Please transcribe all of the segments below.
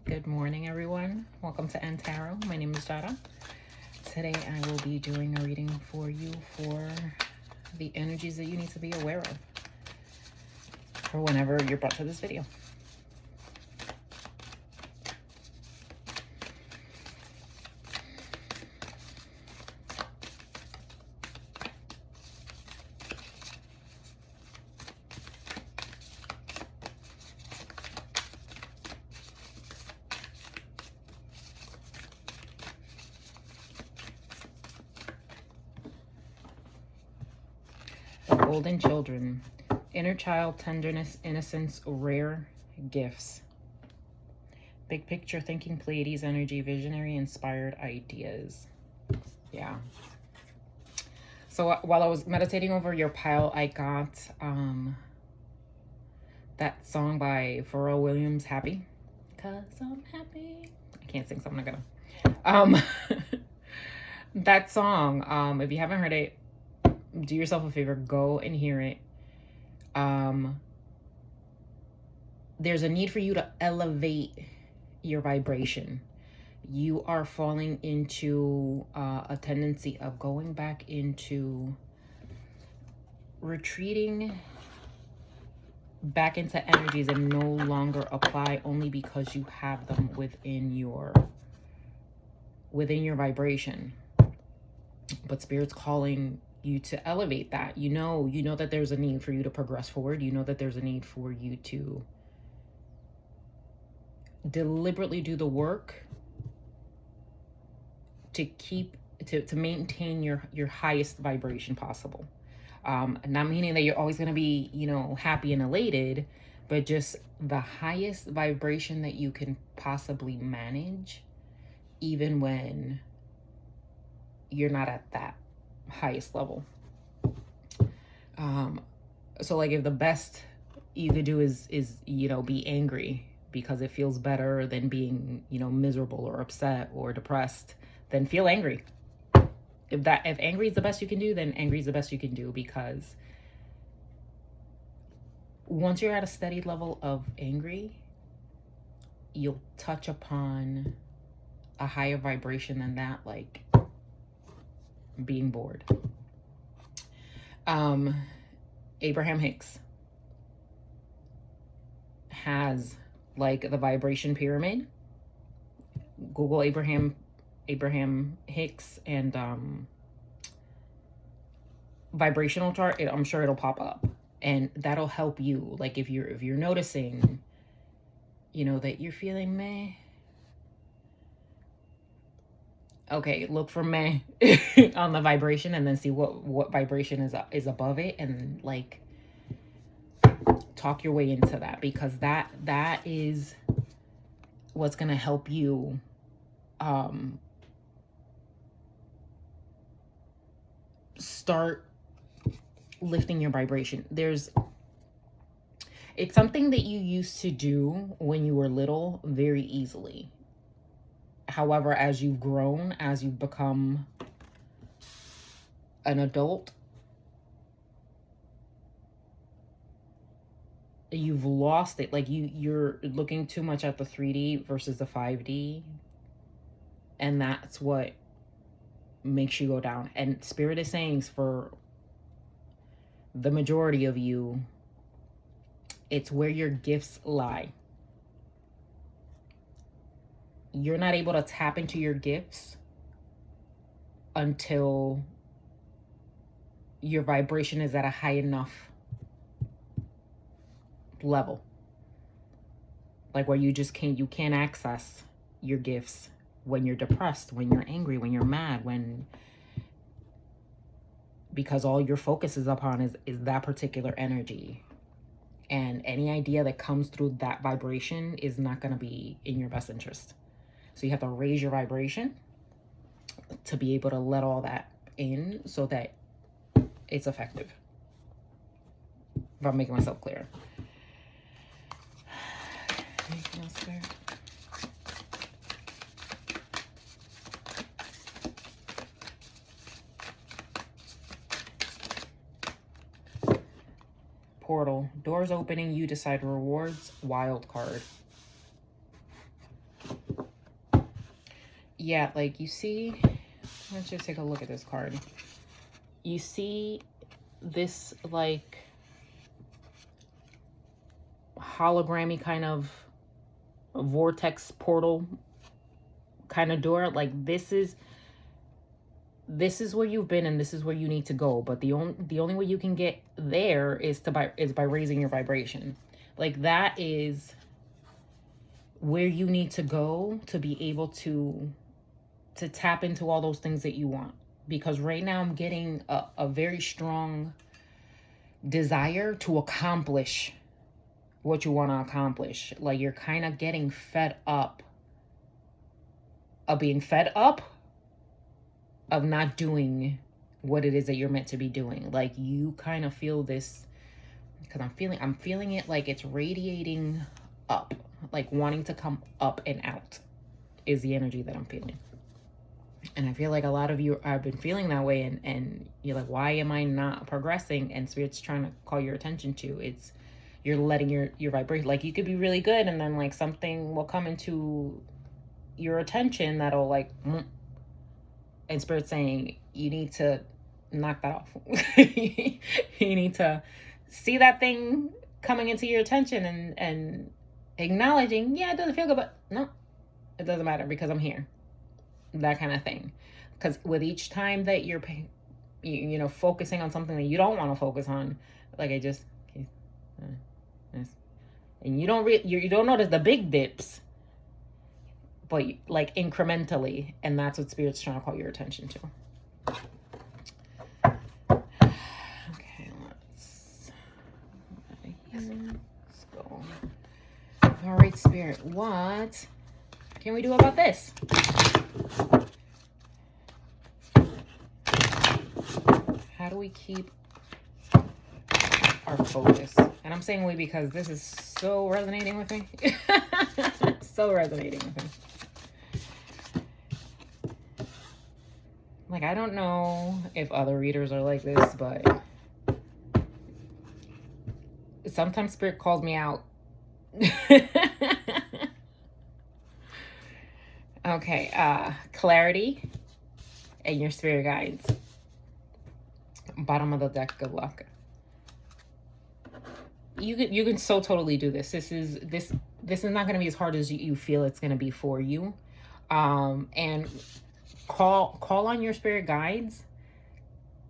Good morning, everyone. Welcome to End Tarot. My name is Jada. Today I will be doing a reading for you for the energies that you need to be aware of for whenever you're brought to this video. Golden children, inner child, tenderness, innocence, rare gifts. Big picture thinking, Pleiades energy, visionary, inspired ideas. Yeah. So while I was meditating over your pile, I got that song by Pharrell Williams, Happy. 'Cause I'm happy. I can't sing, so I'm not gonna. That song, if you haven't heard it, do yourself a favor, go and hear it. There's a need for you to elevate your vibration. You are falling into a tendency of going back into retreating back into energies that no longer apply only because you have them within your vibration. But Spirit's calling you to elevate that. You know that there's a need for you to progress forward. You know that there's a need for you to deliberately do the work to maintain your highest vibration possible. Not meaning that you're always going to be, happy and elated, but just the highest vibration that you can possibly manage, even when you're not at that highest level. So like if the best you could do is be angry because it feels better than being miserable or upset or depressed, then feel angry. If angry is the best you can do, then angry is the best you can do, because once you're at a steady level of angry, you'll touch upon a higher vibration than that, like being bored. Abraham Hicks has like the vibration pyramid. Google Abraham Hicks and vibrational chart. I'm sure it'll pop up, and that'll help you. Like if you're noticing, that you're feeling meh. Okay, look for meh on the vibration, and then see what vibration is above it, and like talk your way into that, because that is what's gonna help you start lifting your vibration. It's something that you used to do when you were little very easily. However, as you've grown, as you've become an adult, you've lost it. Like you're looking too much at the 3D versus the 5D, and that's what makes you go down. And Spirit is saying, for the majority of you, it's where your gifts lie. You're not able to tap into your gifts until your vibration is at a high enough level, like where you can't access your gifts when you're depressed, when you're angry, when you're mad, because all your focus is upon is that particular energy, and any idea that comes through that vibration is not going to be in your best interest. So you have to raise your vibration to be able to let all that in so that it's effective. If I'm making myself clear. Anything else there? Portal. Doors opening, you decide rewards. Wild card. Yeah, like you see, let's just take a look at this card. You see this like hologrammy kind of vortex portal kind of door. Like this is where you've been and this is where you need to go, but the only way you can get there is by raising your vibration. Like that is where you need to go to be able to tap into all those things that you want. Because right now I'm getting a very strong desire to accomplish what you want to accomplish. Like you're kind of getting fed up of being fed up of not doing what it is that you're meant to be doing. Like you kind of feel this, because I'm feeling it like it's radiating up, like wanting to come up and out is the energy that I'm feeling. And I feel like a lot of you have been feeling that way, and you're like, why am I not progressing? And Spirit's trying to call your attention to it's you're letting your vibration, like you could be really good and then like something will come into your attention that'll like and Spirit's saying you need to knock that off. You need to see that thing coming into your attention and acknowledging, yeah, it doesn't feel good, but no, it doesn't matter because I'm here. That kind of thing. Because with each time that you're you know, focusing on something that you don't want to focus on, like I just and you don't notice the big dips, but like incrementally, and that's what Spirit's trying to call your attention to. Okay, let's go. All right, Spirit, what can we do about this? How do we keep our focus? And I'm saying we because this is so resonating with me. So resonating with me. Like, I don't know if other readers are like this, but sometimes Spirit calls me out. Okay, clarity and your spirit guides. Bottom of the deck, good luck. You can so totally do this. This is not going to be as hard as you feel it's going to be for you. And call on your spirit guides,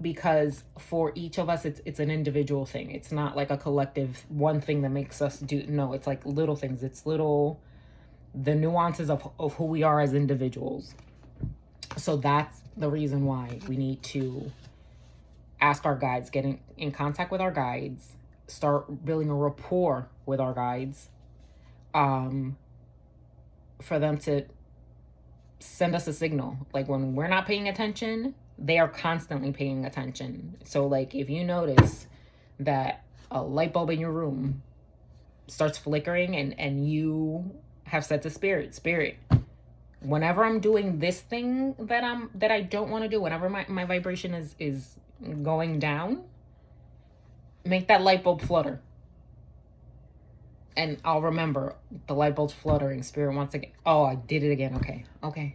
because for each of us it's an individual thing. It's not like a collective one thing that makes us do. No, it's like little things. It's the nuances of who we are as individuals. So that's the reason why we need to ask our guides, get in contact with our guides, start building a rapport with our guides, for them to send us a signal. Like when we're not paying attention, they are constantly paying attention. So like if you notice that a light bulb in your room starts flickering and you have said to Spirit, whenever I'm doing this thing that I don't want to do, whenever my vibration is going down, make that light bulb flutter. And I'll remember the light bulb's fluttering. Spirit wants to get, oh, I did it again. Okay.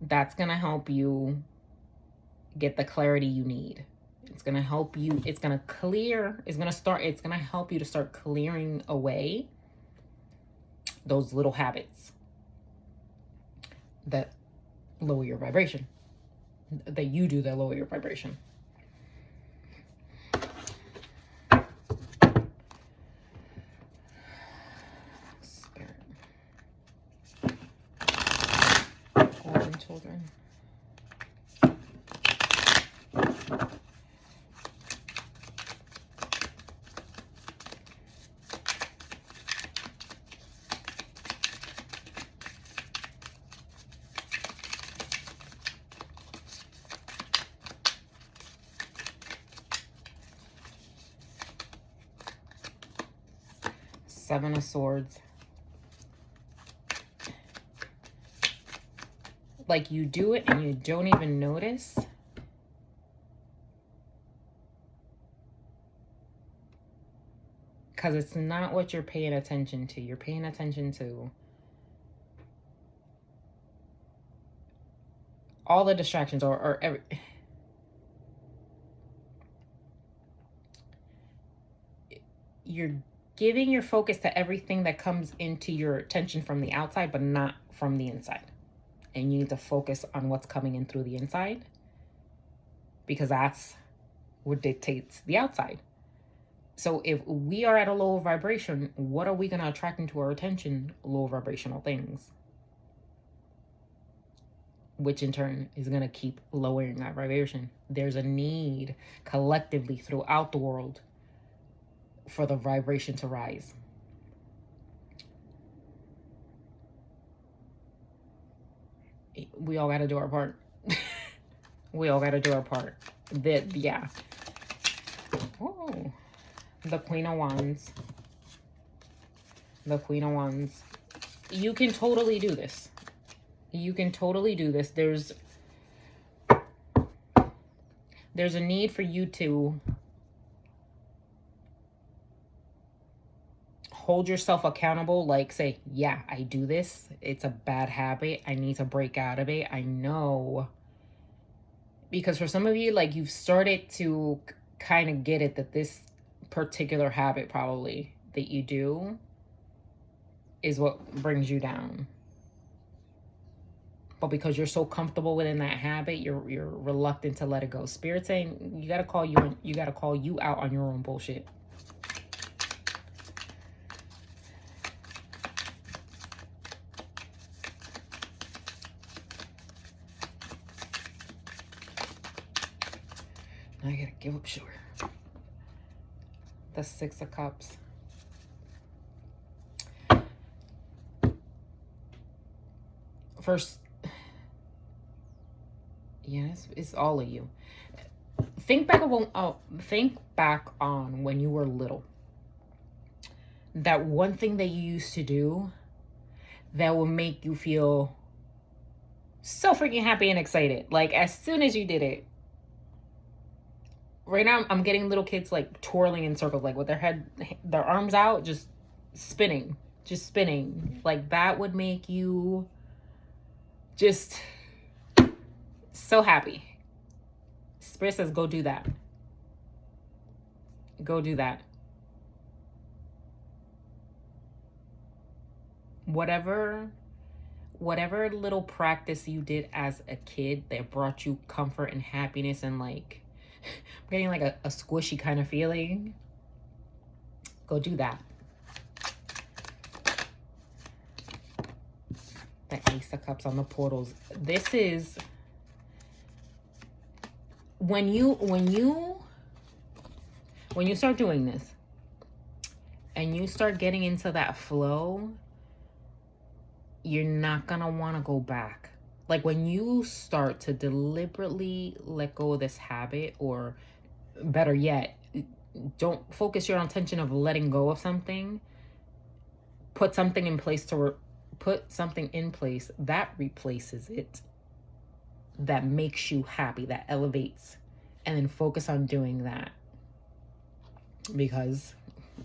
That's going to help you get the clarity you need. It's going to help you. It's going to help you to start clearing away those little habits that lower your vibration, that you do that lower your vibration. Spirit. Golden children. Seven of Swords. Like you do it and you don't even notice. Because it's not what you're paying attention to. You're paying attention to all the distractions or every... You're giving your focus to everything that comes into your attention from the outside, but not from the inside. And you need to focus on what's coming in through the inside, because that's what dictates the outside. So if we are at a low vibration, what are we going to attract into our attention? Low vibrational things, which in turn is going to keep lowering that vibration. There's a need collectively throughout the world for the vibration to rise. We all got to do our part. We all got to do our part. Yeah. Oh, the Queen of Wands. The Queen of Wands. You can totally do this. You can totally do this. There's a need for you to hold yourself accountable. Like, say, yeah, I do this. It's a bad habit. I need to break out of it. I know. Because for some of you, like, you've started to kind of get it that this particular habit probably that you do is what brings you down. But because you're so comfortable within that habit, you're reluctant to let it go. Spirit saying you gotta call you out on your own bullshit. I gotta give up sugar. The Six of Cups. First, yes, it's all of you. Think back on when you were little. That one thing that you used to do that would make you feel so freaking happy and excited. Like, as soon as you did it. Right now, I'm getting little kids like twirling in circles, like with their arms out, just spinning. Like, that would make you just so happy. Spirit says, go do that. Go do that. Whatever little practice you did as a kid that brought you comfort and happiness and like, I'm getting like a squishy kind of feeling. Go do that. The Ace of Cups on the portals. This is when you start doing this and you start getting into that flow, you're not gonna want to go back. Like, when you start to deliberately let go of this habit, or better yet, don't focus your attention of letting go of something. Put something in place that replaces it, that makes you happy, that elevates, and then focus on doing that. Because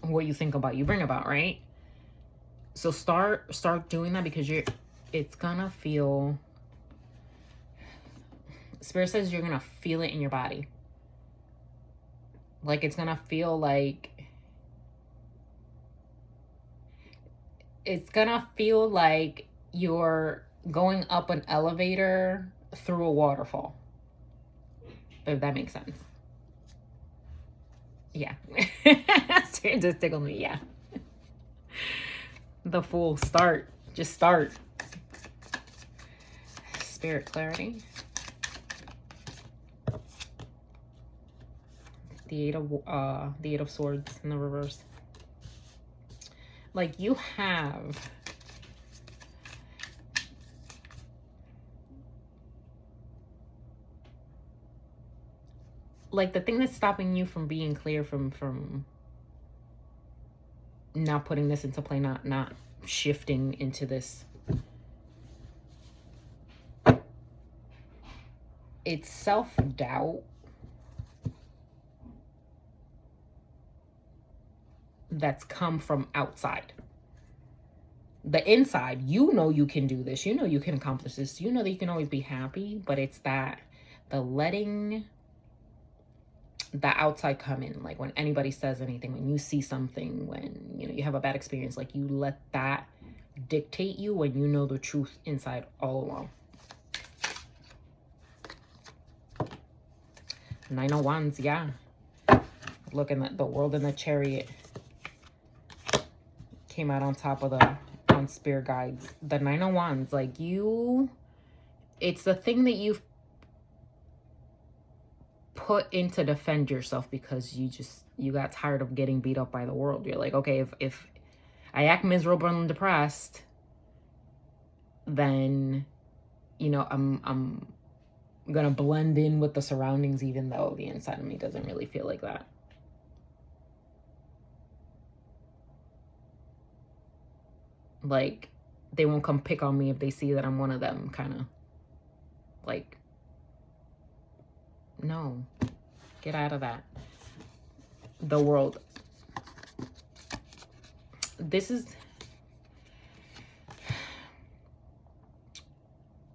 what you think about, you bring about, right? So start doing that, because it's gonna feel... Spirit says you're gonna feel it in your body. Like, it's gonna feel like... It's gonna feel like you're going up an elevator through a waterfall. If that makes sense. Yeah. Spirit just tickled me, yeah. The Fool. Start. Just start. Spirit clarity. The Eight of Swords in the reverse. Like, you have like the thing that's stopping you from being clear, from not putting this into play, not shifting into this. It's self-doubt. that's come from outside. The inside, you know you can do this, you know you can accomplish this, you know that you can always be happy, but it's that the letting the outside come in. Like when anybody says anything, when you see something, when you have a bad experience, like you let that dictate you when you know the truth inside all along. 9 of Wands, yeah. Looking at the World in the Chariot came out on top of the on Spirit Guides. The 9 of Wands, like it's the thing that you've put in to defend yourself because you got tired of getting beat up by the world. You're like, okay, if I act miserable and depressed, then I'm gonna blend in with the surroundings, even though the inside of me doesn't really feel like that. Like, they won't come pick on me if they see that I'm one of them, kind of. Like, no. Get out of that. The World. This is...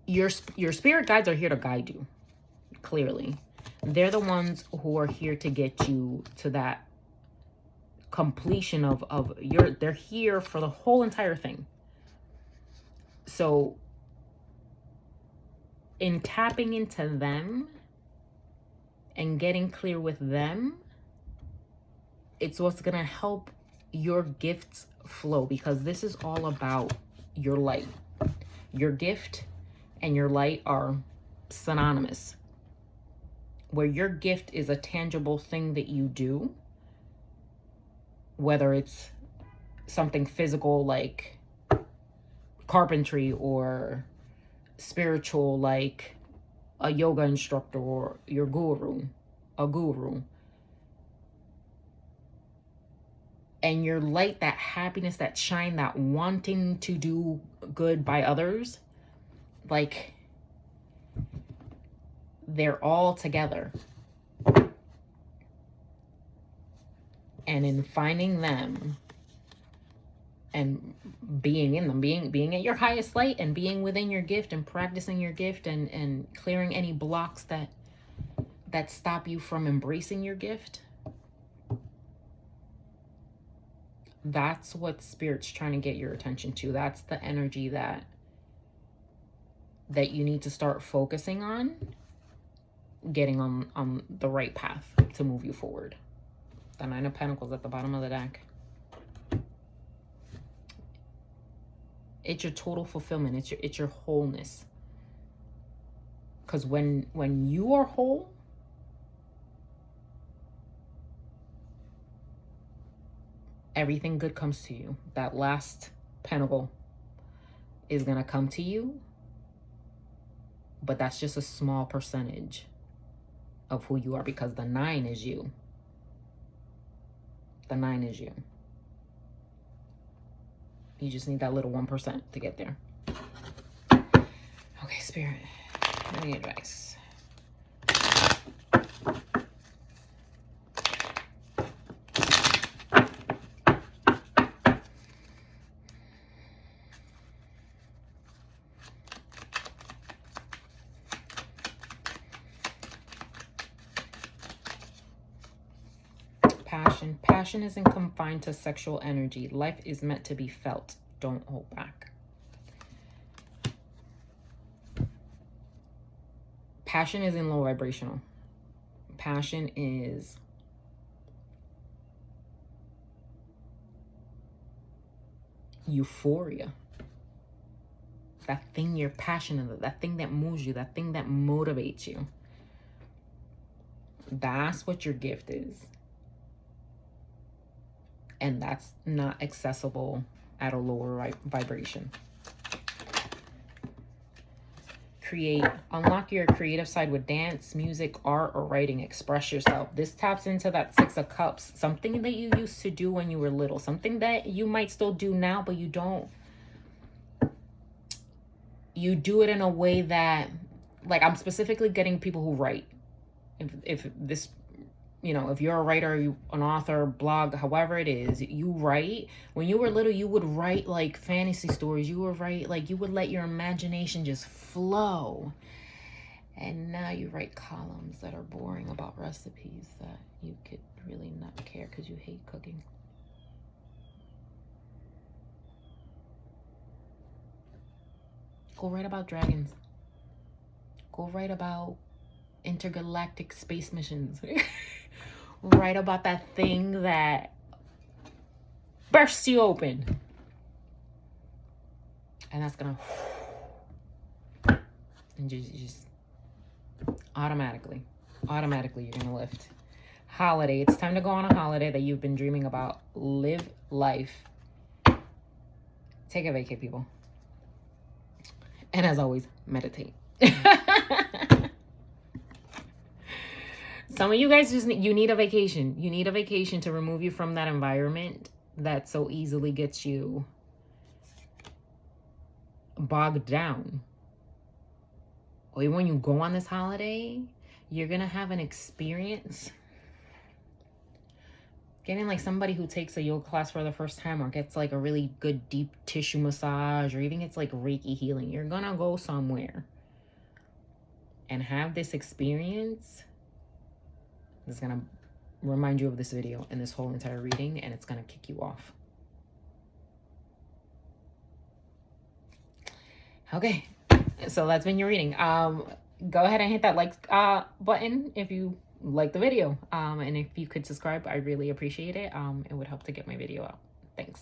Your spirit guides are here to guide you, clearly. They're the ones who are here to get you to that completion of they're here for the whole entire thing. So in tapping into them and getting clear with them, it's what's gonna help your gifts flow, because this is all about your light. Your gift and your light are synonymous. Where your gift is a tangible thing that you do, whether it's something physical like carpentry, or spiritual like a yoga instructor or your a guru. And your light, that happiness, that shine, that wanting to do good by others, like, they're all together. And in finding them and being in them, being at your highest light and being within your gift and practicing your gift and clearing any blocks that stop you from embracing your gift, that's what Spirit's trying to get your attention to. That's the energy that you need to start focusing on, getting on the right path to move you forward. The 9 of Pentacles at the bottom of the deck. It's your total fulfillment. It's your wholeness. Because when you are whole, everything good comes to you. That last pentacle is going to come to you, but that's just a small percentage of who you are, because the 9 is you. The 9 is you. You just need that little 1% to get there. Okay, Spirit, any advice? Passion isn't confined to sexual energy. Life is meant to be felt. Don't hold back. Passion isn't low vibrational. Passion is euphoria. That thing you're passionate about, that thing that moves you, that thing that motivates you. That's what your gift is. And that's not accessible at a lower vibration. Unlock your creative side with dance, music, art, or writing. Express yourself. This taps into that 6 of Cups. Something that you used to do when you were little. Something that you might still do now, but you don't. You do it in a way that, like, I'm specifically getting people who write. If this you know, if you're a writer, an author, blog, however it is, you write. When you were little, you would write like fantasy stories. You would write like, you would let your imagination just flow. And now you write columns that are boring about recipes that you could really not care because you hate cooking. Go write about dragons. Go write about intergalactic space missions. Write about that thing that bursts you open. And that's gonna, and just automatically you're gonna lift. Holiday. It's time to go on a holiday that you've been dreaming about. Live life. Take a vacay, people. And as always, meditate. Some of you guys just you need a vacation. You need a vacation to remove you from that environment that so easily gets you bogged down. Or when you go on this holiday, you're gonna have an experience. Getting like somebody who takes a yoga class for the first time, or gets like a really good deep tissue massage, or even gets like Reiki healing. You're gonna go somewhere and have this experience. It's gonna remind you of this video and this whole entire reading, and it's gonna kick you off. Okay, so that's been your reading. Go ahead and hit that like button if you like the video, and if you could subscribe, I really appreciate it. It would help to get my video out. Thanks.